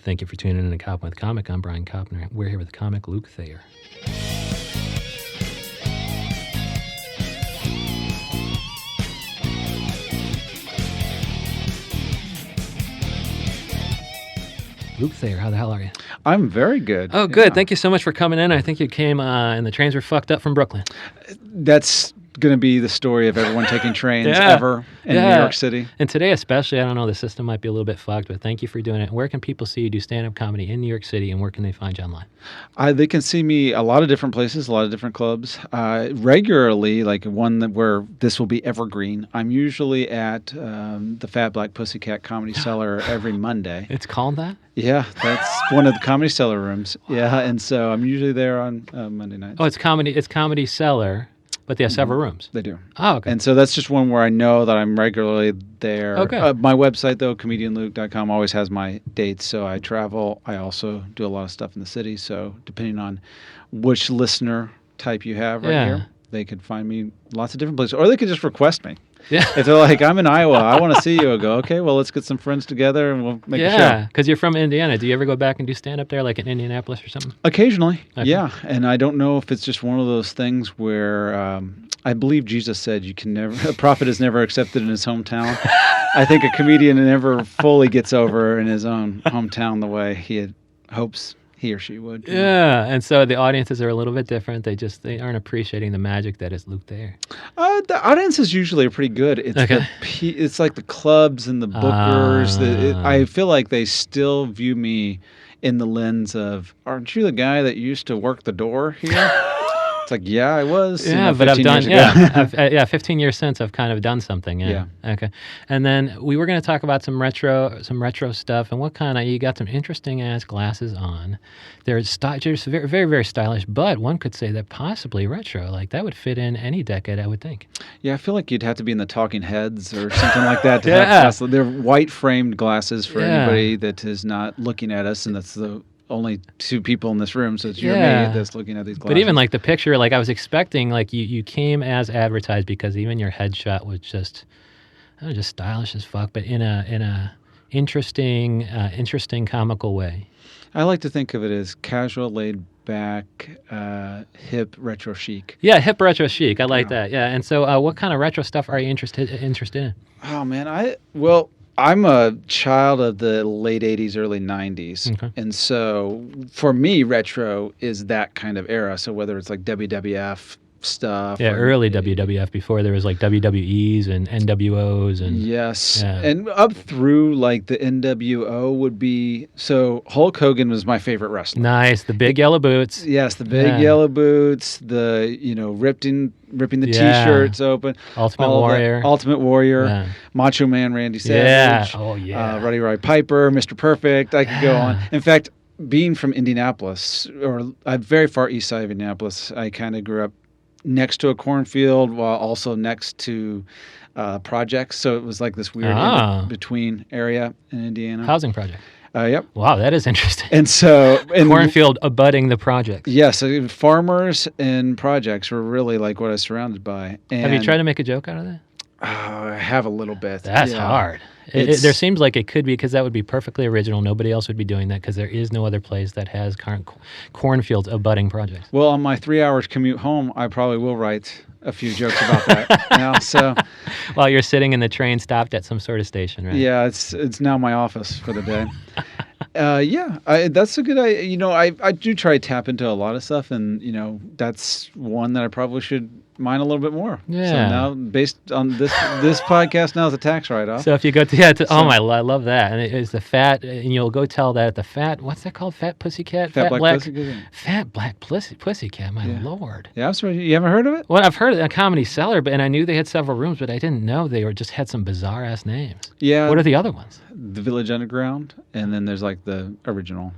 Thank you for tuning in to Koppen with Comic. I'm Brian Koppen. We're here with the comic Luke Thayer. Luke Thayer, how the hell are you? I'm very good. Oh, good. Yeah. Thank you so much for coming in. I think you came and the trains were fucked up from Brooklyn. That's going to be the story of everyone taking trains ever in New York City. And today especially, I don't know, the system might be a little bit fucked, but thank you for doing it. Where can people see you do stand-up comedy in New York City, and where can they find you online? They can see me a lot of different places, a lot of different clubs. Regularly, like one where this will be evergreen, I'm usually at the Fat Black Pussycat Comedy Cellar every Monday. It's called that? Yeah, that's one of the Comedy Cellar rooms. Yeah, and so I'm usually there on Monday nights. Oh, it's Comedy Cellar. But they have several rooms. They do. Oh, okay. And so that's just one where I know that I'm regularly there. Okay. My website, though, comedianluke.com, always has my dates. So I travel. I also do a lot of stuff in the city. So depending on which listener type you have here, they could find me lots of different places. Or they could just request me. Yeah. If they're like, I'm in Iowa, I want to see you, I'll go, okay, well, let's get some friends together and we'll make a show. Yeah, because you're from Indiana. Do you ever go back and do stand-up there, like in Indianapolis or something? Occasionally, okay. Yeah. And I don't know if it's just one of those things where I believe Jesus said a prophet is never accepted in his hometown. I think a comedian never fully gets over in his own hometown the way he hopes he or she would. Yeah, and so the audiences are a little bit different. They aren't appreciating the magic that is Luke Thayer. The audiences usually are pretty good. It's it's like the clubs and the bookers. I feel like they still view me in the lens of, aren't you the guy that used to work the door here? It's like, yeah, I was. Yeah, but I've done, 15 years since I've kind of done something. Yeah. Okay. And then we were going to talk about some retro stuff and you got some interesting ass glasses on. They're just very, very, very stylish, but one could say that possibly retro, like that would fit in any decade, I would think. Yeah, I feel like you'd have to be in the Talking Heads or something like that to have glasses. They're white framed glasses for anybody that is not looking at us, and that's the only two people in this room, so it's you and me that's looking at these glasses. But even like the picture, like I was expecting, like you came as advertised, because even your headshot was just stylish as fuck, but in a interesting comical way. I like to think of it as casual, laid back, hip retro chic. Yeah, hip retro chic. I like that. Yeah, and so what kind of retro stuff are you interested in? Oh man, I'm a child of the late 80s, early 90s. Okay. And so for me, retro is that kind of era. So whether it's like WWF stuff. Yeah, early WWF, before there was like WWEs and NWOs. And yes. Yeah. And up through like the NWO would be, so Hulk Hogan was my favorite wrestler. Nice. The big yellow boots. Yes, the big yellow boots, the, ripping the T-shirts open. Ultimate Warrior. Macho Man Randy Savage. Yeah. Oh, yeah. Roddy Piper, Mr. Perfect. I could go on. In fact, being from Indianapolis, or very far east side of Indianapolis, I kind of grew up next to a cornfield while also next to projects. So it was like this weird in-between area in Indiana. Housing project. Yep. Wow, that is interesting. And so... cornfield abutting the projects. Yes, farmers and projects were really like what I was surrounded by. And have you tried to make a joke out of that? I have a little bit. That's hard. There seems like it could be, because that would be perfectly original. Nobody else would be doing that, because there is no other place that has cornfields abutting projects. Well, on my 3 hours commute home, I probably will write a few jokes about that now. So, while you're sitting in the train stopped at some sort of station, right? Yeah, it's now my office for the day. That's a good idea. I do try to tap into a lot of stuff, and that's one that I probably should mine a little bit more. Yeah. So now, based on this podcast, now is a tax write-off. So if you go I love that. And it's the fat, and you'll go tell that at the fat, what's that called? Fat Pussycat? Fat Black Pussycat. Fat Black Pussycat, my Lord. Yeah, I'm sorry. You haven't heard of it? Well, I've heard of a Comedy Cellar, and I knew they had several rooms, but I didn't know they just had some bizarre-ass names. Yeah. What are the other ones? The Village Underground, and then there's like the original.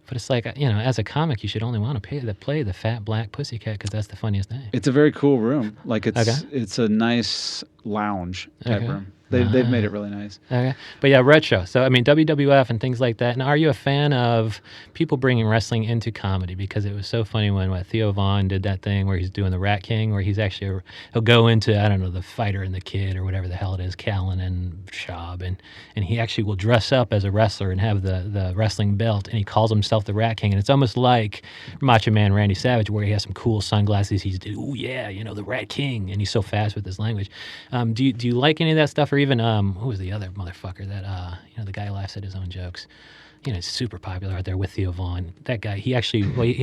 But it's like, as a comic, you should only want to play the Fat Black Pussycat, because that's the funniest name. It's a very cool room. Like it's a nice lounge type room. They've made it really nice. Okay. But yeah, retro. So, I mean, WWF and things like that. And are you a fan of people bringing wrestling into comedy? Because it was so funny when Theo Von did that thing where he's doing the Rat King, where he's actually, he'll go into, I don't know, the Fighter and the Kid or whatever the hell it is, Callan and Schaub. And he actually will dress up as a wrestler and have the wrestling belt. And he calls himself the Rat King. And it's almost like Macho Man Randy Savage, where he has some cool sunglasses. He's, oh, yeah, the Rat King. And he's so fast with his language. Do you like any of that stuff? Or even, who was the other motherfucker that, the guy laughs at his own jokes? It's super popular out there with Theo Von. That guy, he actually went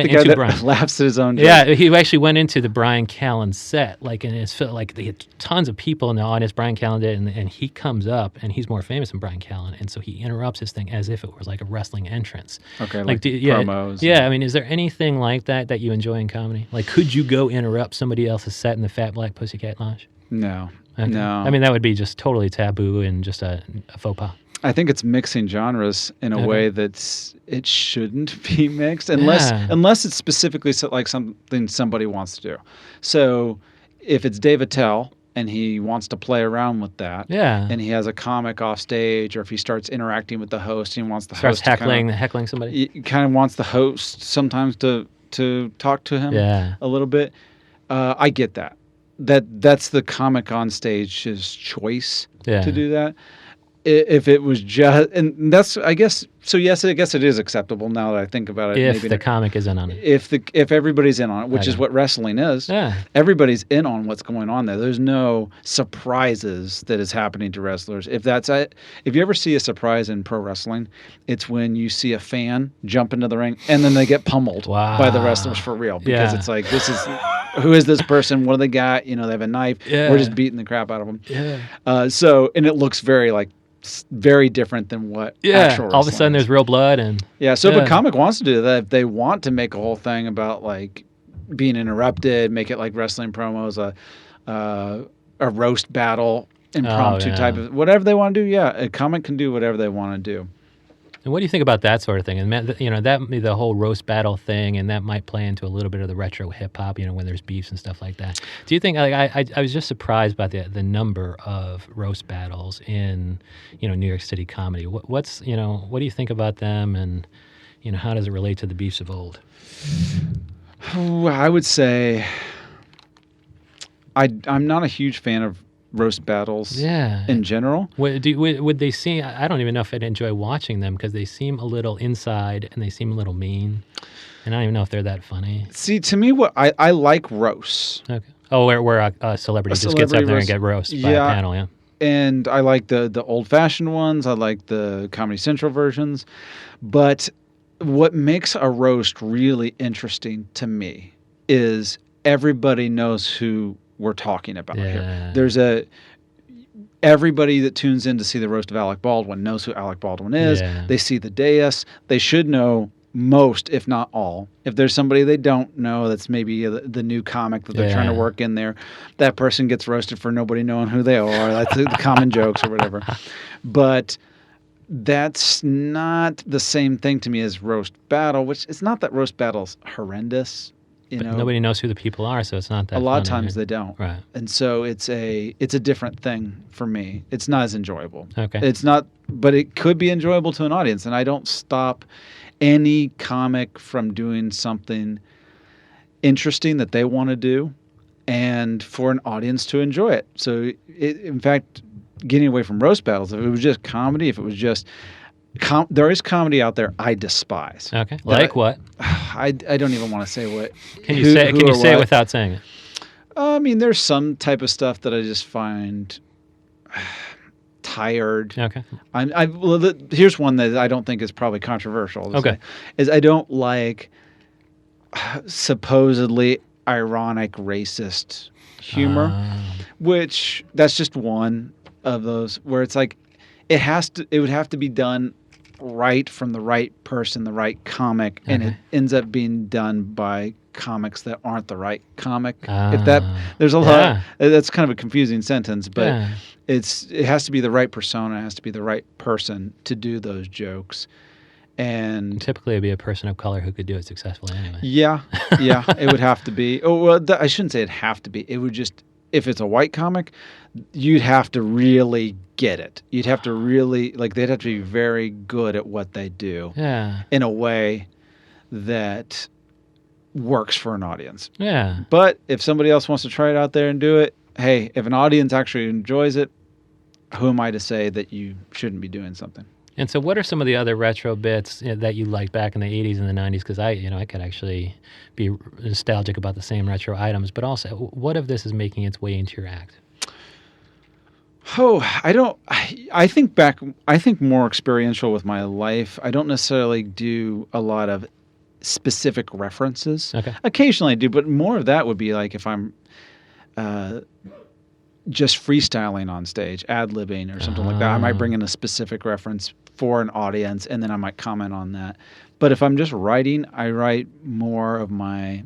into Brian. Laughs at his own jokes. Yeah, he actually went into the Brian Callen set, and it's like they had tons of people in the audience. Brian Callen did, and he comes up, and he's more famous than Brian Callen, and so he interrupts his thing as if it was like a wrestling entrance. Okay, like promos. Yeah, I mean, is there anything like that you enjoy in comedy? Like, could you go interrupt somebody else's set in the Fat Black Pussycat Lounge? No. Okay. No. I mean, that would be just totally taboo and just a faux pas. I think it's mixing genres in a way that's it shouldn't be mixed unless it's specifically like something somebody wants to do. So if it's Dave Attell and he wants to play around with that, and he has a comic off stage, or if he starts interacting with the host and he wants the host heckling somebody, he kind of wants the host sometimes to talk to him a little bit. I get that. That's the comic on stage's choice to do that. If it was just, and that's, I guess, so yes, I guess it is acceptable now that I think about it. If the comic is in on it. If everybody's in on it, which is what wrestling is. Yeah. Everybody's in on what's going on there. There's no surprises that is happening to wrestlers. If you ever see a surprise in pro wrestling, it's when you see a fan jump into the ring and then they get pummeled by the wrestlers for real. Because it's like, who is this person? What do they got? They have a knife. Yeah. We're just beating the crap out of them. Yeah. And it looks very different than what actual all of a sudden there's real blood and so if a comic wants to do that, if they want to make a whole thing about like being interrupted, make it like wrestling promos, a roast battle, impromptu type of whatever they want to do, a comic can do whatever they want to do. And what do you think about that sort of thing? And that the whole roast battle thing, and that might play into a little bit of the retro hip hop, when there's beefs and stuff like that. Do you think? I was just surprised by the number of roast battles in New York City comedy. What do you think about them, and how does it relate to the beefs of old? I would say I'm not a huge fan of roast battles in general. Would they seem, I don't even know if I'd enjoy watching them because they seem a little inside and they seem a little mean, and I don't even know if they're that funny. See, to me, what I like roasts. Okay. Oh, where a celebrity just gets up there and get roasted by a panel, and I like the old-fashioned ones. I like the Comedy Central versions. But what makes a roast really interesting to me is everybody knows who we're talking about here. There's everybody that tunes in to see the roast of Alec Baldwin knows who Alec Baldwin is. They see the dais. They should know most, if not all. If there's somebody they don't know, that's maybe the new comic that they're trying to work in there, that person gets roasted for nobody knowing who they are. That's the common jokes or whatever. But that's not the same thing to me as roast battle, which it's not that roast battle's horrendous. But nobody knows who the people are, so it's not that. A lot of funny, times they don't, right? And so it's a different thing for me. It's not as enjoyable. Okay, it's not, but it could be enjoyable to an audience. And I don't stop any comic from doing something interesting that they want to do, and for an audience to enjoy it. So, in fact, getting away from roast battles, if it was just comedy, if it was just there is comedy out there I despise. Okay, like what? I don't even want to say what. Can you say it without saying it? I mean, there's some type of stuff that I just find tired. Okay. Here's one that I don't think is probably controversial. Okay. Is I don't like supposedly ironic racist humor, which that's just one of those where it's like it would have to be done right from the right person, the right comic, and it ends up being done by comics that aren't the right comic. There's a lot. That's kind of a confusing sentence, but it has to be the right persona. It has to be the right person to do those jokes. And typically, it'd be a person of color who could do it successfully anyway. Yeah, it would have to be. Oh well, I shouldn't say it'd have to be. It would just if it's a white comic, you'd have to really get it. You'd have to really, like, they'd have to be very good at what they do in a way that works for an audience. Yeah. But if somebody else wants to try it out there and do it, hey, if an audience actually enjoys it, who am I to say that you shouldn't be doing something? And so what are some of the other retro bits that you liked back in the 80s and the 90s? Because I could actually be nostalgic about the same retro items, but also what of this is making its way into your act? Oh, I think more experiential with my life. I don't necessarily do a lot of specific references. Okay. Occasionally I do, but more of that would be like if I'm just freestyling on stage, ad-libbing or something like that. I might bring in a specific reference for an audience, and then I might comment on that. But if I'm just writing, I write more of my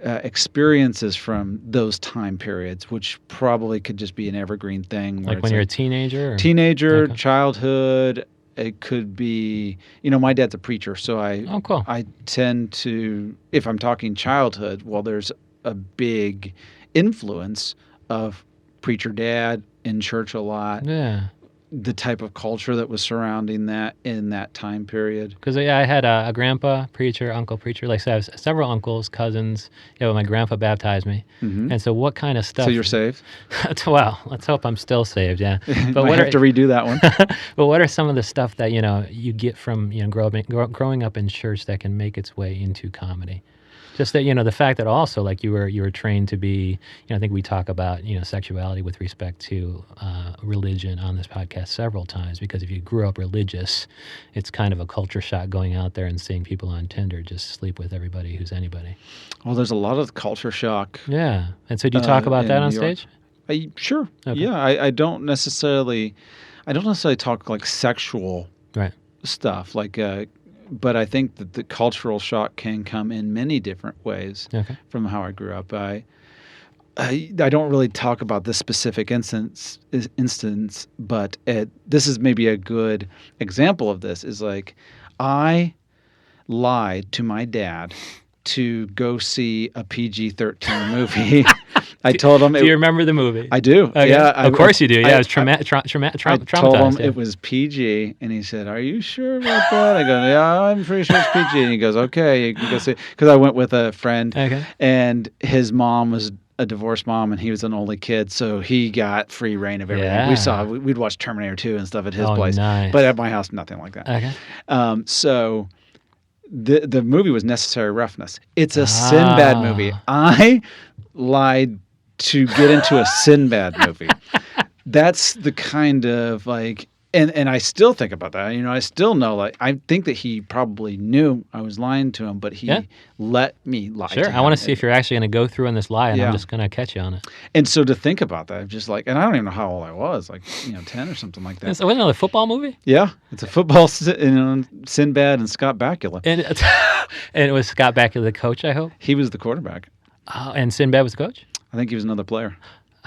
experiences from those time periods, which probably could just be an evergreen thing. Like when you're a teenager? Teenager, childhood. It could be, my dad's a preacher, so I tend to, if I'm talking childhood, well, there's a big influence of preacher dad in church a lot. Yeah. The type of culture that was surrounding that in that time period. Because I had a grandpa preacher, uncle preacher. Like I said, I have several uncles, cousins. Yeah, my grandpa baptized me. Mm-hmm. And so what kind of stuff? So you're saved? Well, let's hope I'm still saved, yeah. But I have to redo that one. But what are some of the stuff that, you get from, growing up in church that can make its way into comedy? Just that, the fact that also, like, you were trained to be, I think we talk about, sexuality with respect to religion on this podcast several times, because if you grew up religious, it's kind of a culture shock going out there and seeing people on Tinder just sleep with everybody who's anybody. Well, there's a lot of culture shock. Yeah. And so do you talk about that on stage? Sure. Okay. Yeah. I don't necessarily talk like sexual stuff, like but I think that the cultural shock can come in many different ways from how I grew up. I don't really talk about this specific instance, but this is maybe a good example of this. Is like I lied to my dad to go see a PG-13 movie. I told him. Do you remember the movie? I do. Okay. Yeah, of course you do. Yeah, it was traumatized. I told him it was PG, and he said, "Are you sure about that?" I go, "Yeah, I'm pretty sure it's PG." And he goes, "Okay, you can go see." Because I went with a friend, and his mom was a divorced mom, and he was an only kid, so he got free reign of everything. Yeah. We'd watch Terminator 2 and stuff at his Oh, place, nice. but at my house, nothing like that. Okay. So the movie was Necessary Roughness. It's a Sinbad movie. I lied to get into a Sinbad movie. That's the kind of like, and I still think about that. I still know, like, I think that he probably knew I was lying to him, but he let me lie to him. Sure, I want to see if you're actually going to go through on this lie, and I'm just going to catch you on it. And so to think about that, just like, and I don't even know how old I was, like, 10 or something like that. Wasn't it a football movie? Yeah, it's a football, Sinbad and Scott Bakula. And it was Scott Bakula the coach, I hope? He was the quarterback. Oh, and Sinbad was the coach? I think he was another player.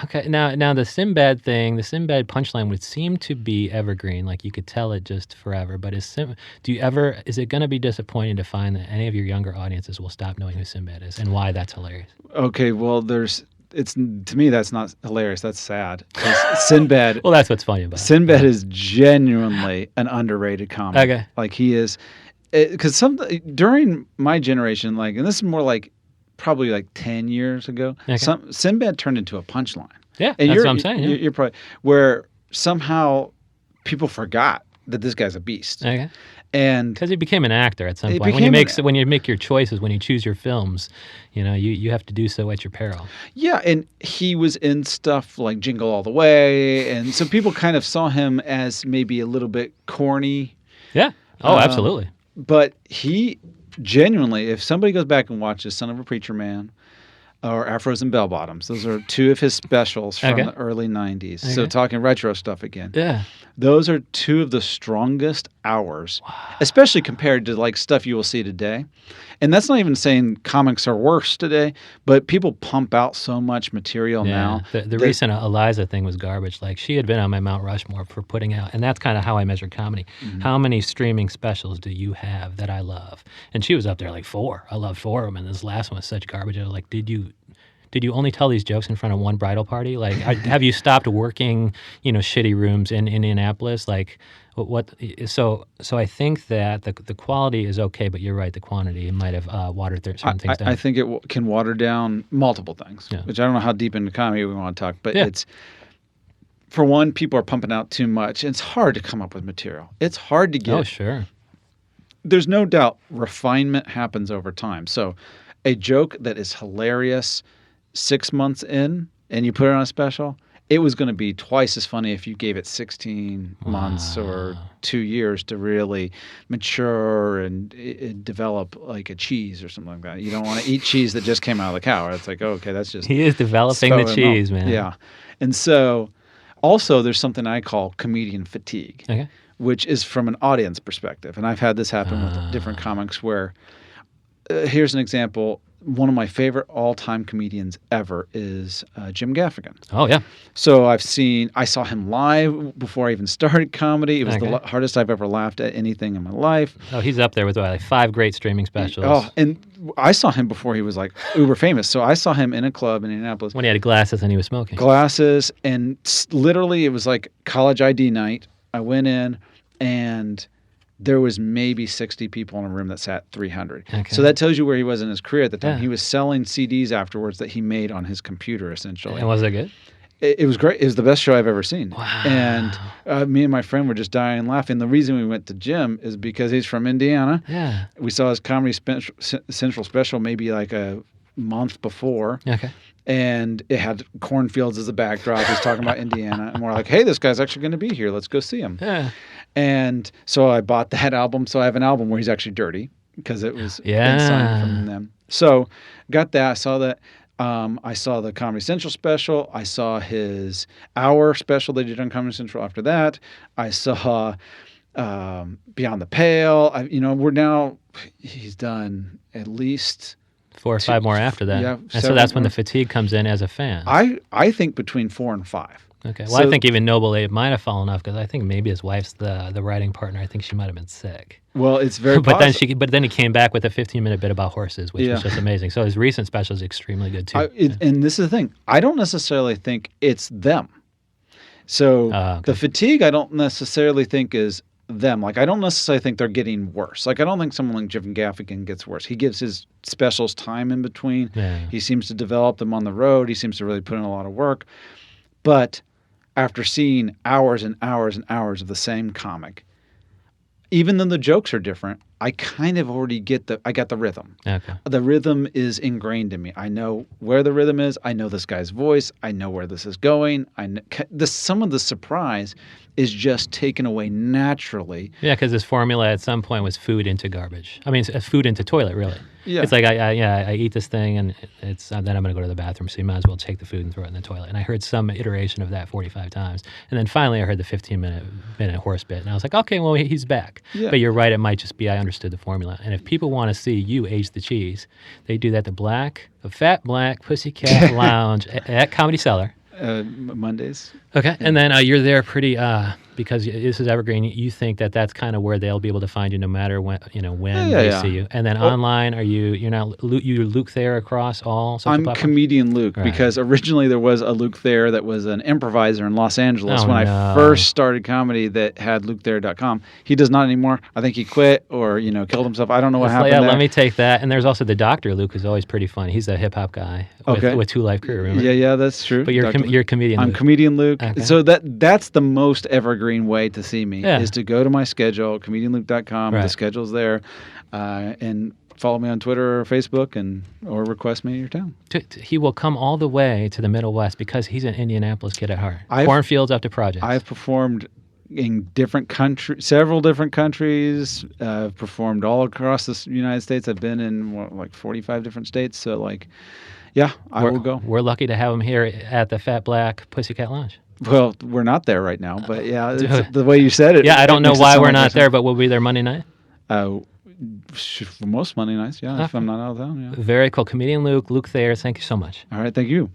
Okay, now the Sinbad punchline would seem to be evergreen, like you could tell it just forever. But is it going to be disappointing to find that any of your younger audiences will stop knowing who Sinbad is and why that's hilarious? Okay, well, to me that's not hilarious. That's sad. Sinbad. Well, that's what's funny about it. Sinbad is genuinely an underrated comic. Okay, like he is, because during my generation, like, and this is more like, probably like 10 years ago, Sinbad turned into a punchline. Yeah, and that's what I'm saying. You're probably where somehow people forgot that this guy's a beast. Okay. And because he became an actor at some point. When you make your choices, when you choose your films, you have to do so at your peril. Yeah, and he was in stuff like Jingle All the Way, and so people kind of saw him as maybe a little bit corny. Yeah. Oh, absolutely. But he genuinely, if somebody goes back and watches Son of a Preacher Man or Afros and Bell Bottoms, those are two of his specials from the early 90s. Okay. So talking retro stuff again. Yeah. Those are two of the strongest hours, especially compared to like stuff you will see today. And that's not even saying comics are worse today, but people pump out so much material now. The recent Eliza thing was garbage. Like, she had been on my Mount Rushmore for putting out, and that's kind of how I measure comedy. Mm-hmm. How many streaming specials do you have that I love? And she was up there like 4. I love 4 of them, and this last one was such garbage. I was like, did you did you only tell these jokes in front of one bridal party? Like, have you stopped working, shitty rooms in Indianapolis? Like, what? So I think that the quality is okay, but you're right, the quantity might have watered certain things down. I think it can water down multiple things, which I don't know how deep into comedy we want to talk, but it's, for one, people are pumping out too much. It's hard to come up with material. It's hard to get. Oh, sure. There's no doubt refinement happens over time. So a joke that is hilarious 6 months in and you put it on a special, it was going to be twice as funny if you gave it 16 months or 2 years to really mature and develop like a cheese or something like that. You don't want to eat cheese that just came out of the cow. It's like, okay, that's just... He is developing the cheese, man. Yeah. And so also there's something I call comedian fatigue. Okay. Which is from an audience perspective. And I've had this happen with different comics where, here's an example. One of my favorite all-time comedians ever is Jim Gaffigan. Oh, yeah. So I saw him live before I even started comedy. It was the hardest I've ever laughed at anything in my life. Oh, he's up there with like 5 great streaming specials. Oh, and I saw him before he was like uber famous. So I saw him in a club in Indianapolis. When he had glasses and he was smoking. Glasses, and literally it was like college ID night. I went in, and there was maybe 60 people in a room that sat 300. Okay. So that tells you where he was in his career at the time. Yeah. He was selling CDs afterwards that he made on his computer, essentially. And was it good? It was great. It was the best show I've ever seen. Wow. And me and my friend were just dying laughing. The reason we went to Jim is because he's from Indiana. Yeah. We saw his Comedy Central special maybe like a month before. Okay. And it had cornfields as a backdrop. He's talking about Indiana. And we're like, hey, this guy's actually going to be here. Let's go see him. Yeah. And so I bought that album. So I have an album where he's actually dirty because it was been signed from them. So got that. I saw that. I saw the Comedy Central special. I saw his hour special they did on Comedy Central after that. I saw Beyond the Pale. He's done at least 4 or 5 more after that. Yeah, and so that's when the fatigue comes in as a fan. I think between 4 and 5. Okay. Well, I think even Noble Abe might have fallen off because I think maybe his wife's the writing partner. I think she might have been sick. Well, it's very possible. But then he came back with a 15-minute bit about horses, which was just amazing. So his recent special is extremely good too. And this is the thing. I don't necessarily think it's them. So the fatigue I don't necessarily think is them. Like, I don't necessarily think they're getting worse. Like, I don't think someone like Jim Gaffigan gets worse. He gives his specials time in between. Yeah. He seems to develop them on the road. He seems to really put in a lot of work. But after seeing hours and hours and hours of the same comic, even though the jokes are different, I kind of already I got the rhythm. Okay. The rhythm is ingrained in me. I know where the rhythm is. I know this guy's voice. I know where this is going. Some of the surprise is just taken away naturally. Yeah, because his formula at some point was food into garbage. I mean, it's food into toilet, really. Yeah. It's like, I eat this thing, and then I'm going to go to the bathroom, so you might as well take the food and throw it in the toilet. And I heard some iteration of that 45 times. And then finally I heard the 15-minute horse bit, and I was like, okay, well, he's back. Yeah. But you're right, it might just be I understood the formula. And if people want to see you age the cheese, they do that the Fat Black Pussycat Lounge at Comedy Cellar. Mondays. Okay, and then you're there pretty because this is evergreen. You think that that's kind of where they'll be able to find you no matter when they see you. And then online, you're Luke Thayer across all social platforms? Comedian Luke, because originally there was a Luke Thayer that was an improviser in Los Angeles I first started comedy that had LukeThayer.com. He does not anymore. I think he quit or killed himself. I don't know what happened there. Let me take that. And there's also the Dr. Luke, who's always pretty fun. He's a hip hop guy with 2 Life Crew. Remember? Yeah, that's true. But you're comedian. I'm Luke. Comedian Luke. Okay. So that's the most evergreen way to see me Yeah. is to go to my schedule, comedianluke.com. Right. The schedule's there, and follow me on Twitter or Facebook, or request me at your town. He will come all the way to the Middle West because he's an Indianapolis kid at heart. Cornfields up to projects. I've performed in several different countries. I've performed all across the United States. I've been in 45 different states. So I will go. We're lucky to have him here at the Fat Black Pussycat Lounge. Well, we're not there right now, but the way you said it. Yeah, I don't know why we're not there, but we'll be there Monday night. For most Monday nights, if I'm not out of town. Yeah. Very cool. Comedian Luke Thayer, thank you so much. All right, thank you.